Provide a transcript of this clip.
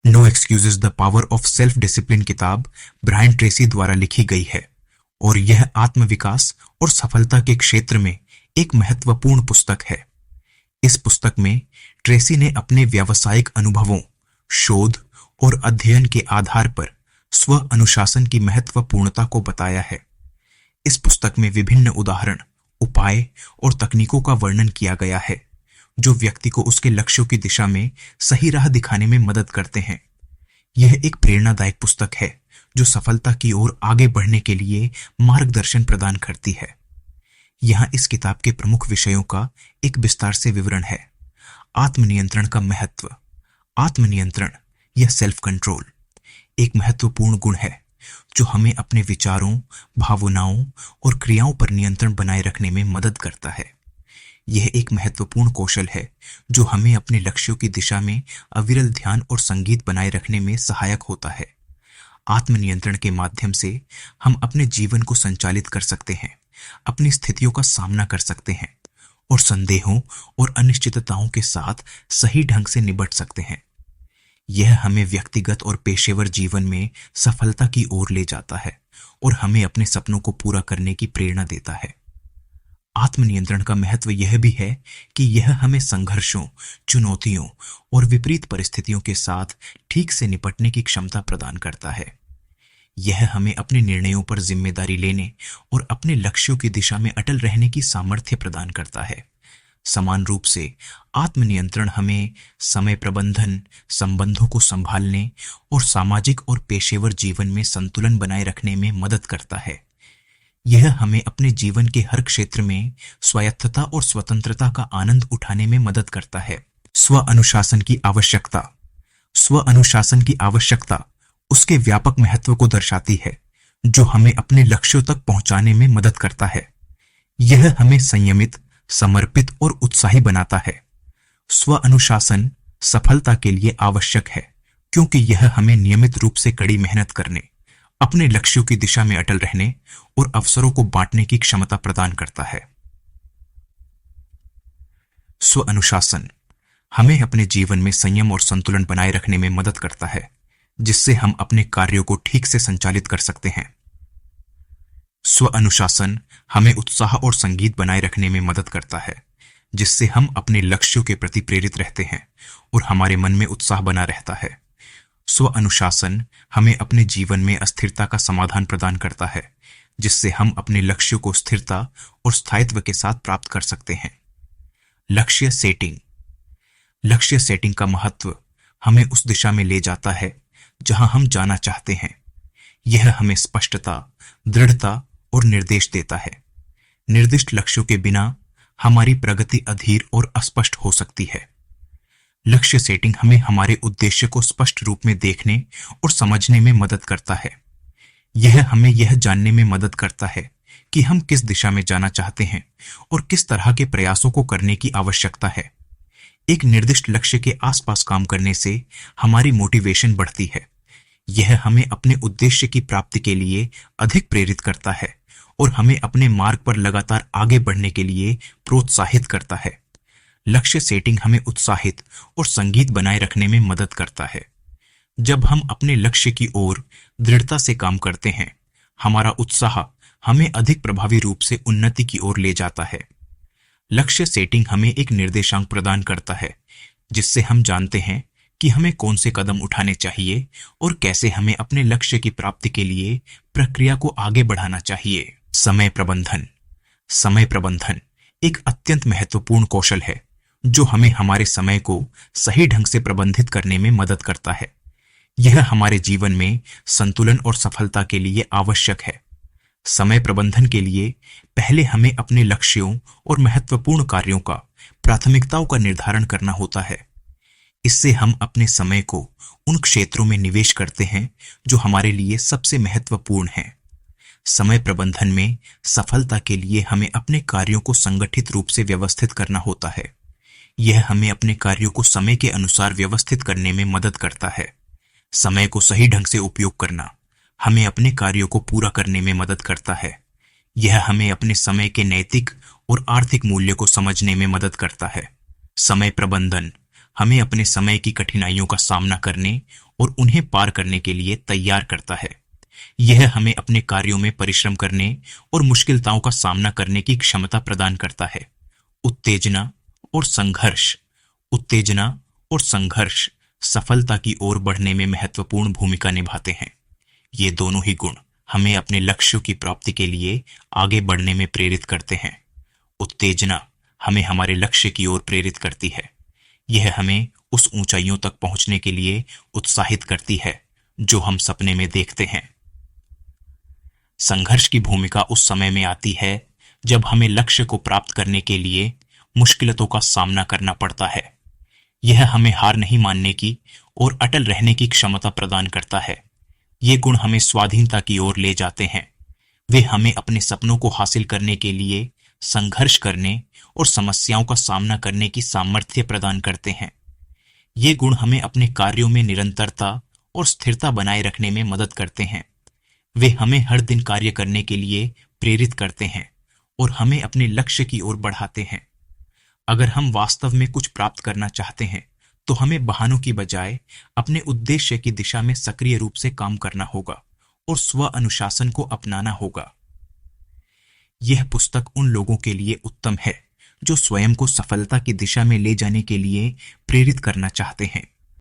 No excuses the power of self discipline किताब Brian Tracy द्वारा लिखी गई है और यह आत्मविकास और सफलता के क्षेत्र में एक महत्वपूर्ण पुस्तक है। इस पुस्तक में ट्रेसी ने अपने व्यावसायिक अनुभवों, शोध और अध्ययन के आधार पर स्व अनुशासन की महत्वपूर्णता को बताया है। इस पुस्तक में विभिन्न उदाहरण, उपाय और तकनीकों का वर्णन किया गया है जो व्यक्ति को उसके लक्ष्यों की दिशा में सही राह दिखाने में मदद करते हैं। यह एक प्रेरणादायक पुस्तक है जो सफलता की ओर आगे बढ़ने के लिए मार्गदर्शन प्रदान करती है। यहाँ इस किताब के प्रमुख विषयों का एक विस्तार से विवरण है। आत्मनियंत्रण का महत्व। आत्मनियंत्रण या सेल्फ कंट्रोल एक महत्वपूर्ण गुण है जो हमें अपने विचारों, भावनाओं और क्रियाओं पर नियंत्रण बनाए रखने में मदद करता है। यह एक महत्वपूर्ण कौशल है जो हमें अपने लक्ष्यों की दिशा में अविरल ध्यान और संगीत बनाए रखने में सहायक होता है। आत्मनियंत्रण के माध्यम से हम अपने जीवन को संचालित कर सकते हैं, अपनी स्थितियों का सामना कर सकते हैं और संदेहों और अनिश्चितताओं के साथ सही ढंग से निपट सकते हैं। यह हमें व्यक्तिगत और पेशेवर जीवन में सफलता की ओर ले जाता है और हमें अपने सपनों को पूरा करने की प्रेरणा देता है। आत्मनियंत्रण का महत्व यह भी है कि यह हमें संघर्षों, चुनौतियों और विपरीत परिस्थितियों के साथ ठीक से निपटने की क्षमता प्रदान करता है। यह हमें अपने निर्णयों पर जिम्मेदारी लेने और अपने लक्ष्यों की दिशा में अटल रहने की सामर्थ्य प्रदान करता है। समान रूप से आत्मनियंत्रण हमें समय प्रबंधन, संबंधों को संभालने और सामाजिक और पेशेवर जीवन में संतुलन बनाए रखने में मदद करता है। यह हमें अपने जीवन के हर क्षेत्र में स्वायत्तता और स्वतंत्रता का आनंद उठाने में मदद करता है। स्व अनुशासन की आवश्यकता। स्व अनुशासन की आवश्यकता उसके व्यापक महत्व को दर्शाती है जो हमें अपने लक्ष्यों तक पहुंचाने में मदद करता है। यह हमें संयमित, समर्पित और उत्साही बनाता है। स्व अनुशासन सफलता के लिए आवश्यक है क्योंकि यह हमें नियमित रूप से कड़ी मेहनत करने, अपने लक्ष्यों की दिशा में अटल रहने और अवसरों को बांटने की क्षमता प्रदान करता है। स्व अनुशासन हमें अपने जीवन में संयम और संतुलन बनाए रखने में मदद करता है जिससे हम अपने कार्यों को ठीक से संचालित कर सकते हैं। स्व अनुशासन हमें उत्साह और संगीत बनाए रखने में मदद करता है जिससे हम अपने लक्ष्यों के प्रति प्रेरित रहते हैं और हमारे मन में उत्साह बना रहता है। स्व अनुशासन हमें अपने जीवन में अस्थिरता का समाधान प्रदान करता है जिससे हम अपने लक्ष्यों को स्थिरता और स्थायित्व के साथ प्राप्त कर सकते हैं। लक्ष्य सेटिंग। लक्ष्य सेटिंग का महत्व हमें उस दिशा में ले जाता है जहां हम जाना चाहते हैं। यह हमें स्पष्टता, दृढ़ता और निर्देश देता है। निर्दिष्ट लक्ष्यों के बिना हमारी प्रगति अधीर और अस्पष्ट हो सकती है। लक्ष्य सेटिंग हमें हमारे उद्देश्य को स्पष्ट रूप में देखने और समझने में मदद करता है। यह हमें यह जानने में मदद करता है कि हम किस दिशा में जाना चाहते हैं और किस तरह के प्रयासों को करने की आवश्यकता है। एक निर्दिष्ट लक्ष्य के आसपास काम करने से हमारी मोटिवेशन बढ़ती है। यह हमें अपने उद्देश्य की प्राप्ति के लिए अधिक प्रेरित करता है और हमें अपने मार्ग पर लगातार आगे बढ़ने के लिए प्रोत्साहित करता है। लक्ष्य सेटिंग हमें उत्साहित और संगीत बनाए रखने में मदद करता है। जब हम अपने लक्ष्य की ओर दृढ़ता से काम करते हैं, हमारा उत्साह हमें अधिक प्रभावी रूप से उन्नति की ओर ले जाता है। लक्ष्य सेटिंग हमें एक निर्देशांक प्रदान करता है जिससे हम जानते हैं कि हमें कौन से कदम उठाने चाहिए और कैसे हमें अपने लक्ष्य की प्राप्ति के लिए प्रक्रिया को आगे बढ़ाना चाहिए। समय प्रबंधन। समय प्रबंधन एक अत्यंत महत्वपूर्ण कौशल है जो हमें हमारे समय को सही ढंग से प्रबंधित करने में मदद करता है। यह हमारे जीवन में संतुलन और सफलता के लिए आवश्यक है। समय प्रबंधन के लिए पहले हमें अपने लक्ष्यों और महत्वपूर्ण कार्यों का प्राथमिकताओं का निर्धारण करना होता है। इससे हम अपने समय को उन क्षेत्रों में निवेश करते हैं जो हमारे लिए सबसे महत्वपूर्ण हैं। समय प्रबंधन में सफलता के लिए हमें अपने कार्यों को संगठित रूप से व्यवस्थित करना होता है। यह हमें अपने कार्यों को समय के अनुसार व्यवस्थित करने में मदद करता है। समय को सही ढंग से उपयोग करना हमें अपने कार्यों को पूरा करने में मदद करता है। यह हमें अपने समय के नैतिक और आर्थिक मूल्य को समझने में मदद करता है। समय प्रबंधन हमें अपने समय की कठिनाइयों का सामना करने और उन्हें पार करने के लिए तैयार करता है। यह हमें अपने कार्यों में परिश्रम करने और मुश्किलताओं का सामना करने की क्षमता प्रदान करता है। उत्तेजना और संघर्ष उत्तेजना और संघर्ष सफलता की ओर बढ़ने में महत्वपूर्ण भूमिका निभाते हैं। ये दोनों ही गुण हमें अपने लक्ष्यों की प्राप्ति के लिए आगे बढ़ने में प्रेरित करते हैं। उत्तेजना हमें हमारे लक्ष्य की ओर प्रेरित करती है। यह हमें उस ऊंचाइयों तक पहुंचने के लिए उत्साहित करती है जो हम सपने में देखते हैं। संघर्ष की भूमिका उस समय में आती है जब हमें लक्ष्य को प्राप्त करने के लिए मुश्किलों का सामना करना पड़ता है। यह हमें हार नहीं मानने की और अटल रहने की क्षमता प्रदान करता है। ये गुण हमें स्वाधीनता की ओर ले जाते हैं। वे हमें अपने सपनों को हासिल करने के लिए संघर्ष करने और समस्याओं का सामना करने की सामर्थ्य प्रदान करते हैं। ये गुण हमें अपने कार्यों में निरंतरता और स्थिरता बनाए रखने में मदद करते हैं। वे हमें हर दिन कार्य करने के लिए प्रेरित करते हैं और हमें अपने लक्ष्य की ओर बढ़ाते हैं। अगर हम वास्तव में कुछ प्राप्त करना चाहते हैं तो हमें बहानों की बजाय अपने उद्देश्य की दिशा में सक्रिय रूप से काम करना होगा और स्व अनुशासन को अपनाना होगा। यह पुस्तक उन लोगों के लिए उत्तम है जो स्वयं को सफलता की दिशा में ले जाने के लिए प्रेरित करना चाहते हैं।